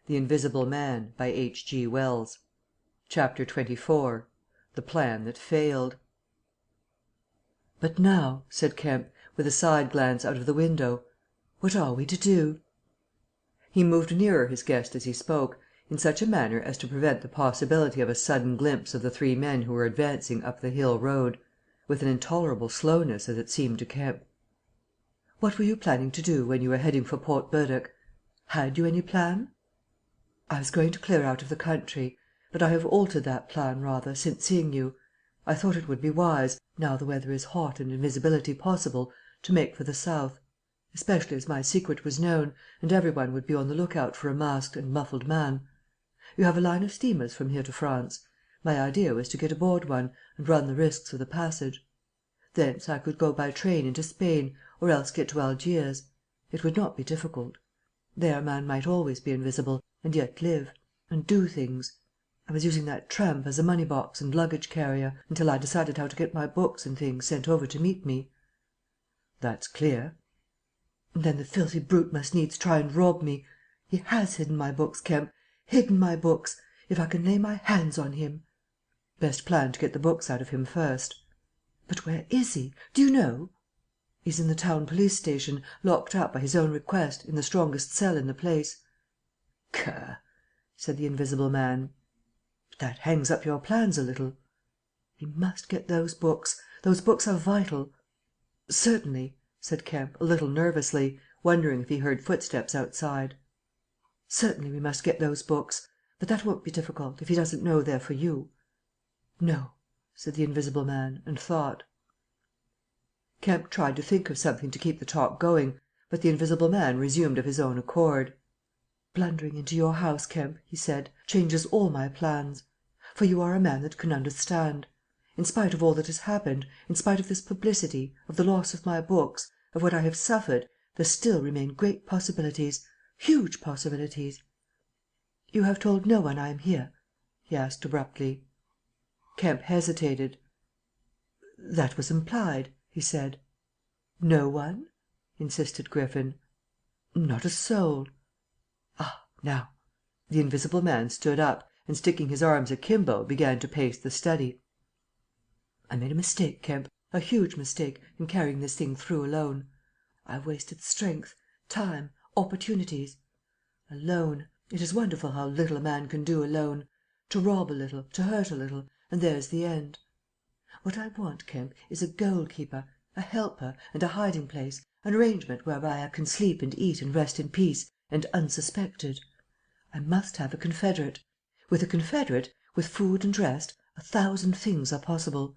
The Invisible Man, by H.G. Wells. Chapter 24. The Plan That Failed. "But now," said Kemp, with a side glance out of the window, "what are we to do?" He moved nearer his guest as he spoke, in such a manner as to prevent the possibility of a sudden glimpse of the three men who were advancing up the hill road, with an intolerable slowness as it seemed to Kemp. "What were you planning to do when you were heading for Port Burdock? Had you any plan?" "I was going to clear out of the country. But I have altered that plan rather since seeing you. I thought it would be wise, now the weather is hot and invisibility possible, to make for the south; especially as my secret was known, and every one would be on the look out for a masked and muffled man. You have a line of steamers from here to France. My idea was to get aboard one, and run the risks of the passage. Thence I could go by train into Spain, or else get to Algiers. It would not be difficult. There a man might always be invisible, and yet live and do things. I was using that tramp as a money box and luggage carrier, until I decided how to get my books and things sent over to meet me." "That's clear." "And then the filthy brute must needs try and rob me. He has hidden my books, Kemp, hidden my books, if I can lay my hands on him." "Best plan to get the books out of him first." "But where is he? Do you know?" "He's in the town police station, locked up by his own request, in the strongest cell in the place." "Gah!" said the Invisible Man. "But that hangs up your plans a little." "We must get those books. Those books are vital." "Certainly," said Kemp, a little nervously, wondering if he heard footsteps outside. "Certainly we must get those books. But that won't be difficult, if he doesn't know they're for you." "No," said the Invisible Man, and thought. Kemp tried to think of something to keep the talk going, but the Invisible Man resumed of his own accord. "Blundering into your house, Kemp," he said, "changes all my plans. For you are a man that can understand. In spite of all that has happened, in spite of this publicity, of the loss of my books, of what I have suffered, there still remain great possibilities, huge possibilities." "You have told no one I am here?" he asked abruptly. Kemp hesitated. "That was implied," he said. "No one?" insisted Griffin. "Not a soul." "Ah, now!" The Invisible Man stood up, and sticking his arms akimbo began to pace the study. "I made a mistake, Kemp, a huge mistake, in carrying this thing through alone. I've wasted strength, time, opportunities. Alone. It is wonderful how little a man can do alone. To rob a little, to hurt a little, and there's the end. What I want, Kemp, is a goal-keeper, a helper, and a hiding-place, an arrangement whereby I can sleep and eat and rest in peace, and unsuspected. I must have a confederate. With a confederate, with food and rest, 1,000 things are possible.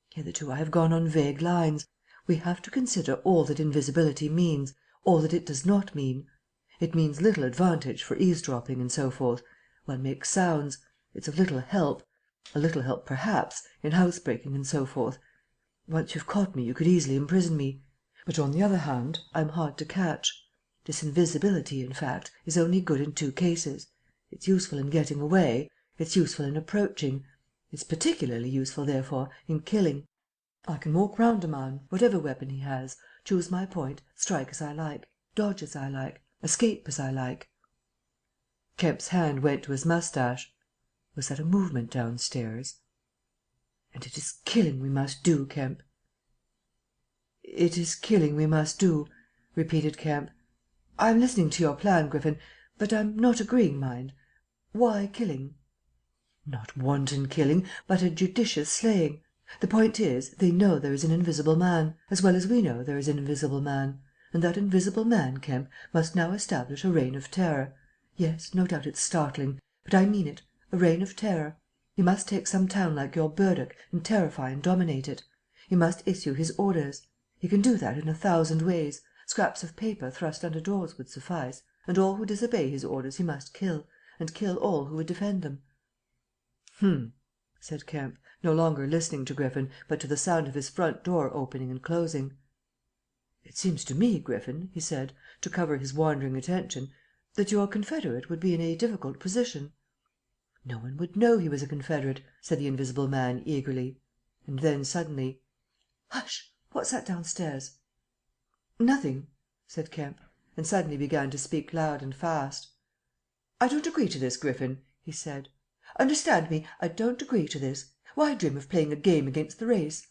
Hitherto I have gone on vague lines. We have to consider all that invisibility means, all that it does not mean. It means little advantage for eavesdropping and so forth. One makes sounds. It's of little help. A little help, perhaps, in housebreaking and so forth. Once you've caught me you could easily imprison me. But on the other hand, I'm hard to catch. This invisibility, in fact, is only good in 2 cases. It's useful in getting away. It's useful in approaching. It's particularly useful, therefore, in killing. I can walk round a man, whatever weapon he has, choose my point, strike as I like, dodge as I like, escape as I like." Kemp's hand went to his moustache. Was that a movement downstairs? "And it is killing we must do, Kemp." "It is killing we must do," repeated Kemp. "I'm listening to your plan, Griffin, but I'm not agreeing, mind. Why killing?" "Not wanton killing, but a judicious slaying. The point is, they know there is an Invisible Man, as well as we know there is an Invisible Man, and that Invisible Man, Kemp, must now establish a reign of terror. Yes, no doubt it's startling, but I mean it, a reign of terror. He must take some town like your Burdock and terrify and dominate it. He must issue his orders. He can do that in 1,000 ways. Scraps of paper thrust under doors would suffice, and all who disobey his orders he must kill, and kill all who would defend them." Said Kemp, no longer listening to Griffin, but to the sound of his front door opening and closing. "It seems to me, Griffin," he said, to cover his wandering attention, "that your confederate would be in a difficult position." "No one would know he was a confederate," said the Invisible Man eagerly. And then suddenly, "Hush! What's that downstairs?" "Nothing," said Kemp, and suddenly began to speak loud and fast. "I don't agree to this, Griffin," he said. "Understand me, I don't agree to this. Why dream of playing a game against the race?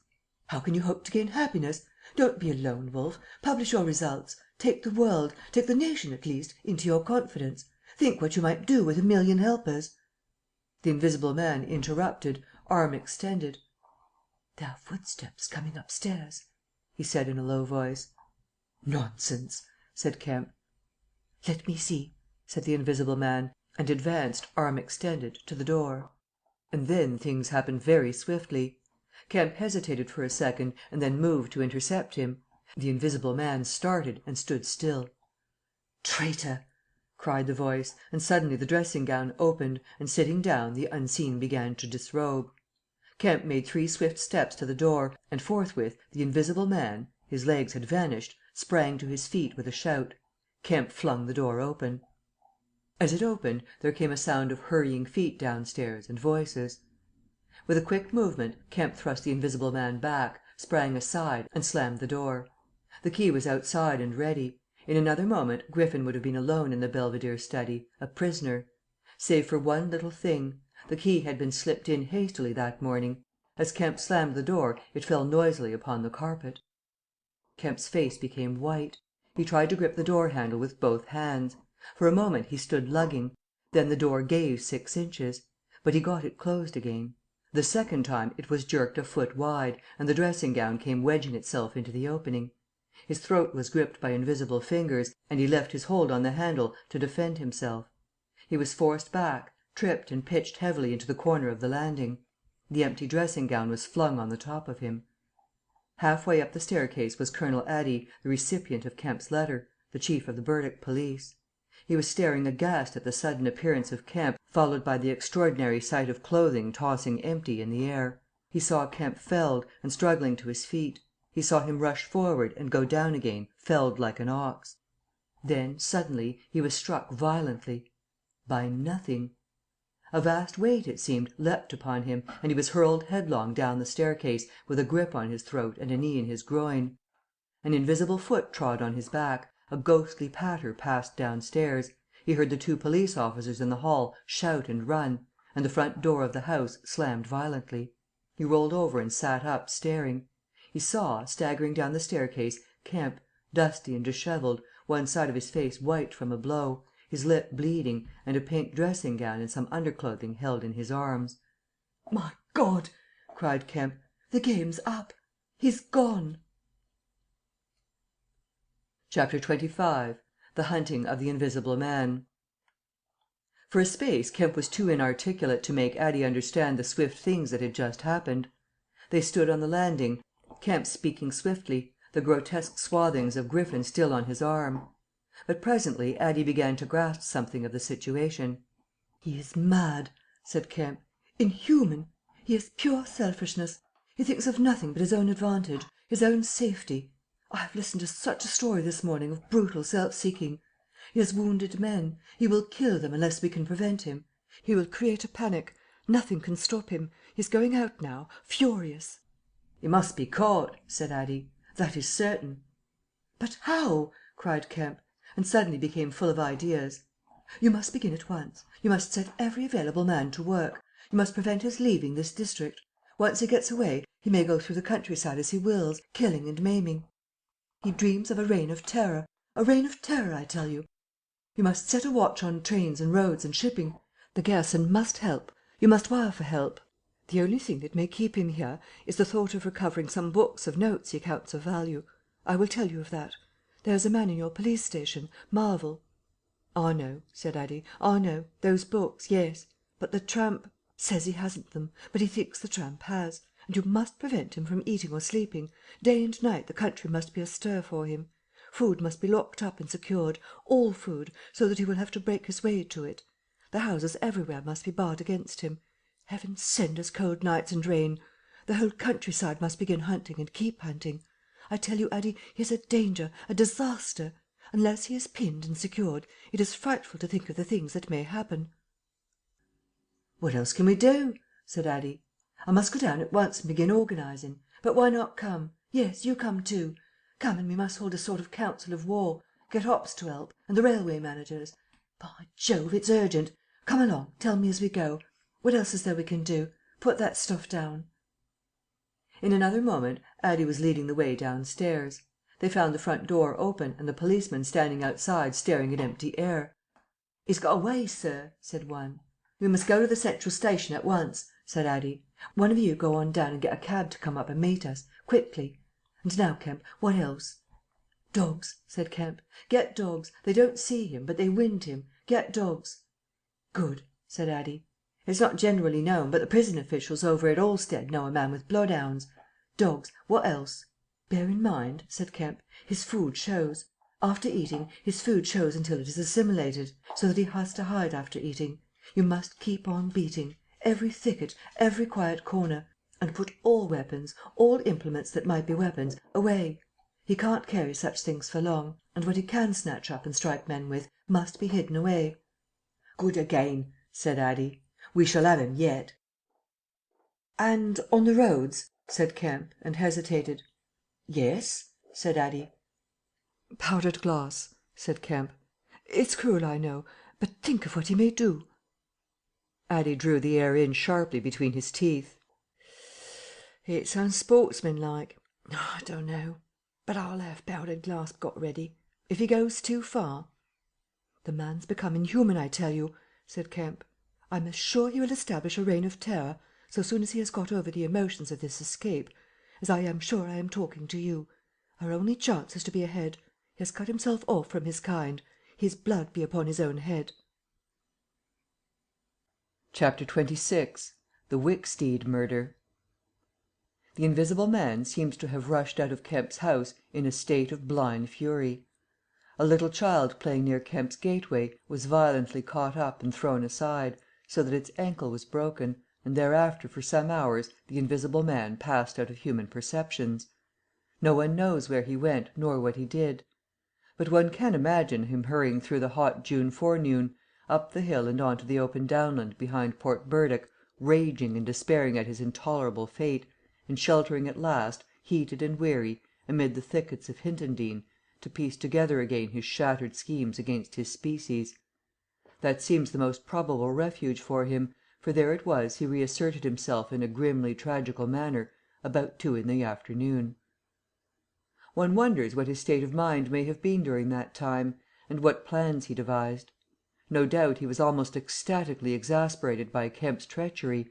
How can you hope to gain happiness? Don't be a lone wolf. Publish your results. Take the world, take the nation at least, into your confidence. Think what you might do with a million helpers." The Invisible Man interrupted, arm extended. "There are footsteps coming upstairs," he said in a low voice. "Nonsense," said Kemp. "Let me see," said the Invisible Man, and advanced, arm extended, to the door. And then things happened very swiftly. Kemp hesitated for a second and then moved to intercept him. The Invisible Man started and stood still. "Traitor!" cried the voice, and suddenly the dressing gown opened, and sitting down the unseen began to disrobe. Kemp made 3 swift steps to the door, and forthwith the Invisible Man his legs had vanished sprang to his feet with a shout. Kemp flung the door open. As it opened there came a sound of hurrying feet downstairs and voices. With a quick movement Kemp thrust the Invisible Man back, sprang aside, and slammed the door. The key was outside and ready. In another moment Griffin would have been alone in the Belvedere study, a prisoner. Save for one little thing: the key had been slipped in hastily that morning. As Kemp slammed the door it fell noisily upon the carpet. Kemp's face became white. He tried to grip the door handle with both hands. For a moment he stood lugging. Then the door gave 6 inches. But he got it closed again. The second time it was jerked a foot wide, and the dressing gown came wedging itself into the opening. His throat was gripped by invisible fingers, and he left his hold on the handle to defend himself. He was forced back, tripped and pitched heavily into the corner of the landing. The empty dressing gown was flung on the top of him. Half way up the staircase was Colonel Addy, the recipient of Kemp's letter, the chief of the Burdock police. He was staring aghast at the sudden appearance of Kemp, followed by the extraordinary sight of clothing tossing empty in the air. He saw Kemp felled, and struggling to his feet. He saw him rush forward and go down again, felled like an ox. Then, suddenly, he was struck violently. By nothing. A vast weight, it seemed, leapt upon him, and he was hurled headlong down the staircase, with a grip on his throat and a knee in his groin. An invisible foot trod on his back, a ghostly patter passed downstairs, he heard the 2 police officers in the hall shout and run, and the front door of the house slammed violently. He rolled over and sat up, staring. He saw, staggering down the staircase, Kemp, dusty and dishevelled, one side of his face white from a blow, his lip bleeding, and a pink dressing gown and some underclothing held in his arms. "My God!" cried Kemp. "The game's up. He's gone." Chapter 25. The Hunting of the Invisible Man. For a space Kemp was too inarticulate to make Addie understand the swift things that had just happened. They stood on the landing, Kemp speaking swiftly, the grotesque swathings of Griffin still on his arm. But presently Addie began to grasp something of the situation. "He is mad," said Kemp. "Inhuman. He has pure selfishness. He thinks of nothing but his own advantage, his own safety. I have listened to such a story this morning of brutal self-seeking. He has wounded men. He will kill them unless we can prevent him. He will create a panic. Nothing can stop him. He is going out now, furious." "He must be caught," said Addie. "That is certain." "But how?" cried Kemp, and suddenly became full of ideas. "You must begin at once. You must set every available man to work. You must prevent his leaving this district. Once he gets away, he may go through the countryside as he wills, killing and maiming. He dreams of a reign of terror. A reign of terror, I tell you. You must set a watch on trains and roads and shipping. The garrison must help. You must wire for help. The only thing that may keep him here is the thought of recovering some books of notes he counts of value. I will tell you of that. There's a man in your police station, Marvel." "I know," said Addie. "I know. Those books, yes. But the tramp—" "Says he hasn't them, but he thinks the tramp has. And you must prevent him from eating or sleeping. Day and night the country must be astir for him. Food must be locked up and secured, all food, so that he will have to break his way to it. The houses everywhere must be barred against him. Heaven send us cold nights and rain. The whole countryside must begin hunting and keep hunting. I tell you, Addie, he is a danger, a disaster. Unless he is pinned and secured, it is frightful to think of the things that may happen." "What else can we do?" said Addie. "I must go down at once and begin organizing. But why not come? Yes, you come too. Come, and we must hold a sort of council of war, get Ops to help, and the railway managers. By Jove, it's urgent. Come along, tell me as we go. What else is there we can do? Put that stuff down." In another moment Addie was leading the way downstairs. They found the front door open and the policeman standing outside staring at empty air. "He's got away, sir," said one. "We must go to the Central Station at once," said Addie. "One of you go on down and get a cab to come up and meet us. Quickly. And now, Kemp, what else?" "Dogs," said Kemp. "Get dogs. They don't see him, but they wind him. Get dogs." "Good," said Addie. "It's not generally known, but the prison officials over at Alstead know a man with bloodhounds. Dogs. What else?" "Bear in mind," said Kemp, "his food shows. After eating, his food shows until it is assimilated, so that he has to hide after eating. You must keep on beating. Every thicket, every quiet corner. And put all weapons, all implements that might be weapons, away. He can't carry such things for long, and what he can snatch up and strike men with must be hidden away." "Good again," said Addie. "We shall have him yet." "And on the roads?" said Kemp, and hesitated. "Yes," said Addie. "Powdered glass," said Kemp. "It's cruel, I know, but think of what he may do." Addie drew the air in sharply between his teeth. "It's unsportsmanlike. I don't know. But I'll have powdered glass got ready. If he goes too far—" "The man's become inhuman, I tell you," said Kemp. "I'm as sure he will establish a reign of terror, so soon as he has got over the emotions of this escape, as I am sure I am talking to you. Our only chance is to be ahead. He has cut himself off from his kind. His blood be upon his own head." Chapter 26. The Wicksteed Murder. The Invisible Man seems to have rushed out of Kemp's house in a state of blind fury. A little child playing near Kemp's gateway was violently caught up and thrown aside, so that its ankle was broken, and thereafter for some hours the Invisible Man passed out of human perceptions. No one knows where he went nor what he did. But one can imagine him hurrying through the hot June forenoon, up the hill and on to the open downland behind Portburdock, raging and despairing at his intolerable fate, and sheltering at last, heated and weary, amid the thickets of Hintondean, to piece together again his shattered schemes against his species. That seems the most probable refuge for him, for there it was he reasserted himself in a grimly tragical manner about 2 in the afternoon. One wonders what his state of mind may have been during that time, and what plans he devised. No doubt he was almost ecstatically exasperated by Kemp's treachery,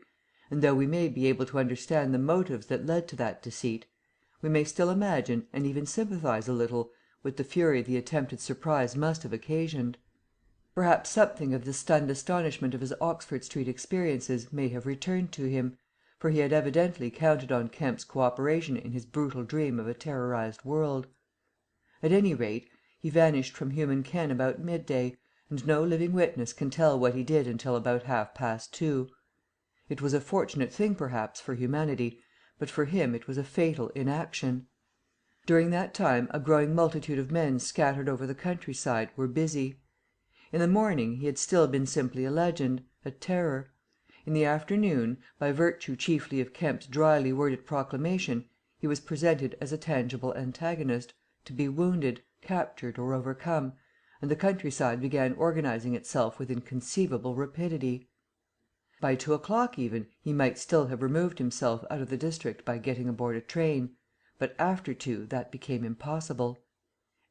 and though we may be able to understand the motives that led to that deceit, we may still imagine and even sympathise a little with the fury the attempted surprise must have occasioned. Perhaps something of the stunned astonishment of his Oxford Street experiences may have returned to him, for he had evidently counted on Kemp's co operation in his brutal dream of a terrorised world. At any rate, he vanished from human ken about midday, and no living witness can tell what he did until about 2:30. It was a fortunate thing perhaps for humanity, but for him it was a fatal inaction. During that time a growing multitude of men scattered over the countryside were busy. In the morning he had still been simply a legend, a terror. In the afternoon, by virtue chiefly of Kemp's dryly worded proclamation, he was presented as a tangible antagonist, to be wounded, captured, or overcome, and the countryside began organizing itself with inconceivable rapidity. By 2 o'clock even he might still have removed himself out of the district by getting aboard a train, but after 2 that became impossible.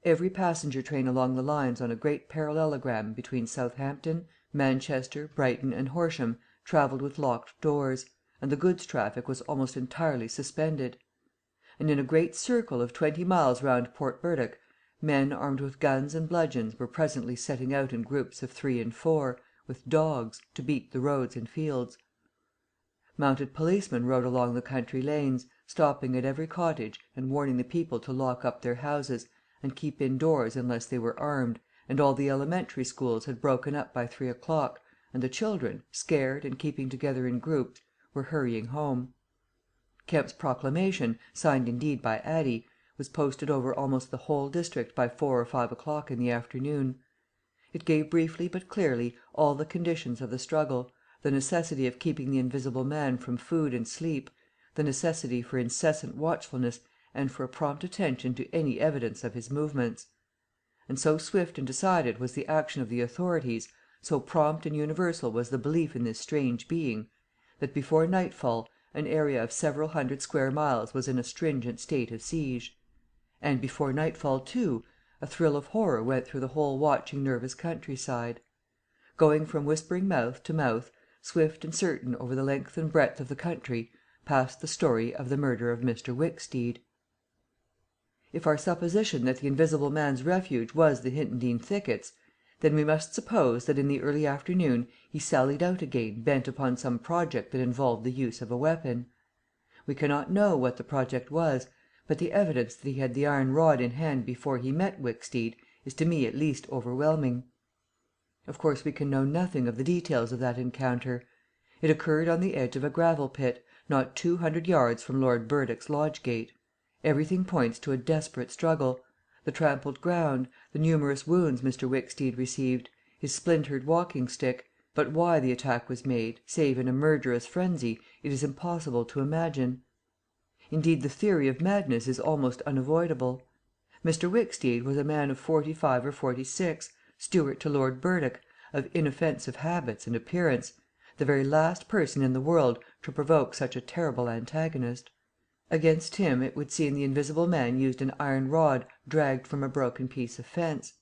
Every passenger train along the lines on a great parallelogram between Southampton, Manchester, Brighton, and Horsham travelled with locked doors, and the goods traffic was almost entirely suspended. And in a great circle of 20 miles round Portburdock, men armed with guns and bludgeons were presently setting out in groups of 3 and 4, with dogs, to beat the roads and fields. Mounted policemen rode along the country lanes, stopping at every cottage and warning the people to lock up their houses and keep indoors unless they were armed, and all the elementary schools had broken up by 3 o'clock, and the children, scared and keeping together in groups, were hurrying home. Kemp's proclamation, signed indeed by Addie, was posted over almost the whole district by 4 or 5 o'clock in the afternoon. It gave briefly but clearly all the conditions of the struggle, the necessity of keeping the Invisible Man from food and sleep, the necessity for incessant watchfulness and for a prompt attention to any evidence of his movements. and so swift and decided was the action of the authorities, so prompt and universal was the belief in this strange being, that before nightfall an area of several hundred square miles was in a stringent state of siege. And before nightfall, too, a thrill of horror went through the whole watching nervous countryside. Going from whispering mouth to mouth, swift and certain over the length and breadth of the country, passed the story of the murder of Mr. Wicksteed. If our supposition that the Invisible Man's refuge was the Hintondean thickets, then we must suppose that in the early afternoon he sallied out again bent upon some project that involved the use of a weapon. We cannot know what the project was, but the evidence that he had the iron rod in hand before he met Wicksteed is to me at least overwhelming. Of course we can know nothing of the details of that encounter. It occurred on the edge of a gravel pit, not 200 yards from Lord Burdock's lodge gate. Everything points to a desperate struggle: the trampled ground, the numerous wounds Mr. Wicksteed received, his splintered walking stick. But why the attack was made, save in a murderous frenzy, it is impossible to imagine. Indeed, the theory of madness is almost unavoidable. Mr. Wicksteed was a man of 45 or 46, steward to Lord Burdock, of inoffensive habits and appearance, the very last person in the world to provoke such a terrible antagonist. Against him it would seem the Invisible Man used an iron rod dragged from a broken piece of fence.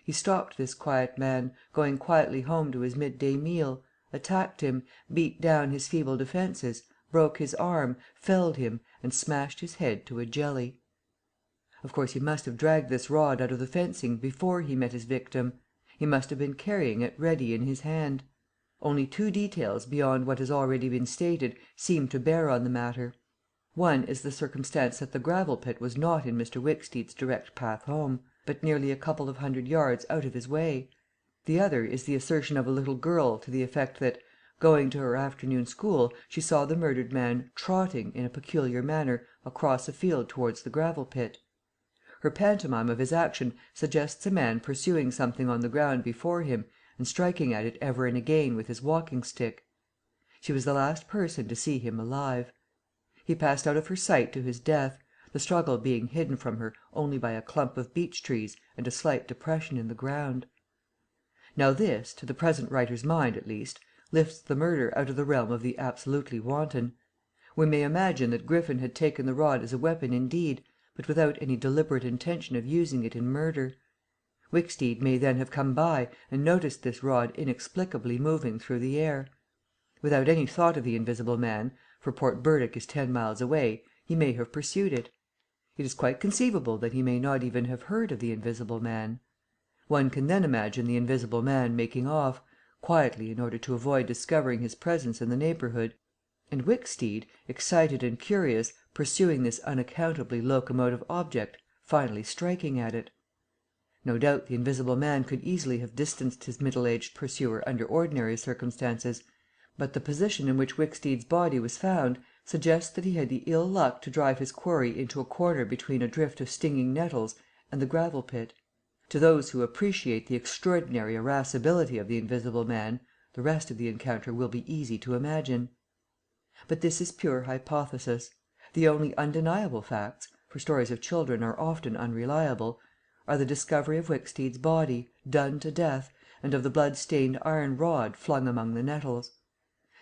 He stopped this quiet man, going quietly home to his midday meal, attacked him, beat down his feeble defences, broke his arm, felled him, and smashed his head to a jelly. Of course he must have dragged this rod out of the fencing before he met his victim. He must have been carrying it ready in his hand. Only two details beyond what has already been stated seem to bear on the matter. One is the circumstance that the gravel pit was not in Mr. Wicksteed's direct path home, but nearly a couple of hundred yards out of his way. The other is the assertion of a little girl to the effect that, going to her afternoon school, she saw the murdered man trotting in a peculiar manner across a field towards the gravel pit. Her pantomime of his action suggests a man pursuing something on the ground before him and striking at it ever and again with his walking stick. She was the last person to see him alive. He passed out of her sight to his death, the struggle being hidden from her only by a clump of beech trees and a slight depression in the ground. Now this, to the present writer's mind at least, lifts the murder out of the realm of the absolutely wanton. We may imagine that Griffin had taken the rod as a weapon indeed, but without any deliberate intention of using it in murder. Wicksteed may then have come by and noticed this rod inexplicably moving through the air. Without any thought of the Invisible Man, for Port Burdock is 10 miles away, he may have pursued it. It is quite conceivable that he may not even have heard of the Invisible Man. One can then imagine the Invisible Man making off, quietly in order to avoid discovering his presence in the neighbourhood, and Wicksteed, excited and curious, pursuing this unaccountably locomotive object, finally striking at it. No doubt the Invisible Man could easily have distanced his middle-aged pursuer under ordinary circumstances, but the position in which Wicksteed's body was found suggests that he had the ill luck to drive his quarry into a corner between a drift of stinging nettles and the gravel pit. To those who appreciate the extraordinary irascibility of the Invisible Man, the rest of the encounter will be easy to imagine. But this is pure hypothesis. The only undeniable facts, for stories of children are often unreliable, are the discovery of Wicksteed's body, done to death, and of the blood-stained iron rod flung among the nettles.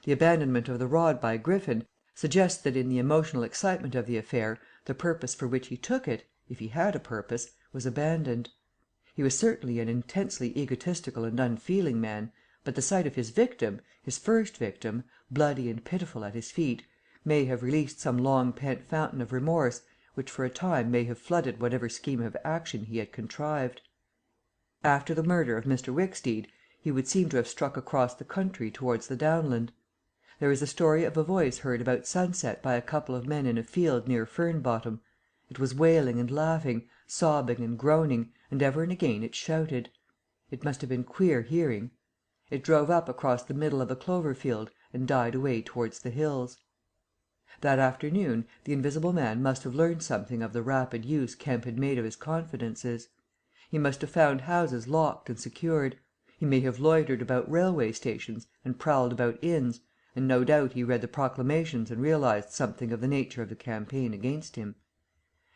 The abandonment of the rod by Griffin suggests that in the emotional excitement of the affair the purpose for which he took it, if he had a purpose, was abandoned. He was certainly an intensely egotistical and unfeeling man, but the sight of his victim, his first victim, bloody and pitiful at his feet, may have released some long-pent fountain of remorse which for a time may have flooded whatever scheme of action he had contrived. After the murder of Mr. Wicksteed, he would seem to have struck across the country towards the downland. There is a story of a voice heard about sunset by a couple of men in a field near Fernbottom. It was wailing and laughing, sobbing and groaning, and ever and again it shouted. It must have been queer hearing. It drove up across the middle of a clover field and died away towards the hills. That afternoon the Invisible Man must have learned something of the rapid use Kemp had made of his confidences. He must have found houses locked and secured. He may have loitered about railway stations and prowled about inns, and no doubt he read the proclamations and realized something of the nature of the campaign against him.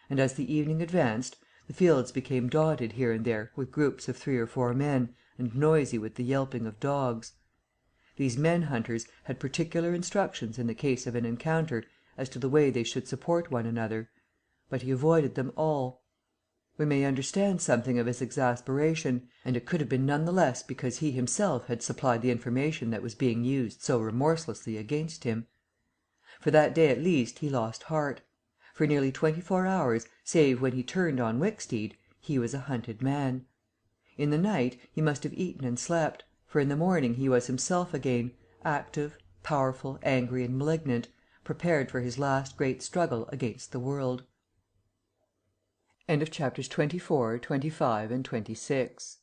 And as the evening advanced, The fields became dotted here and there with groups of 3 or 4 men, and noisy with the yelping of dogs. These men hunters had particular instructions in the case of an encounter as to the way they should support one another; but he avoided them all. We may understand something of his exasperation, and it could have been none the less because he himself had supplied the information that was being used so remorselessly against him. For that day at least he lost heart. For nearly 24 hours, save when he turned on Wicksteed, he was a hunted man. In the night he must have eaten and slept, for in the morning he was himself again, active, powerful, angry and malignant, prepared for his last great struggle against the world. Chapters 24, 25 and 26.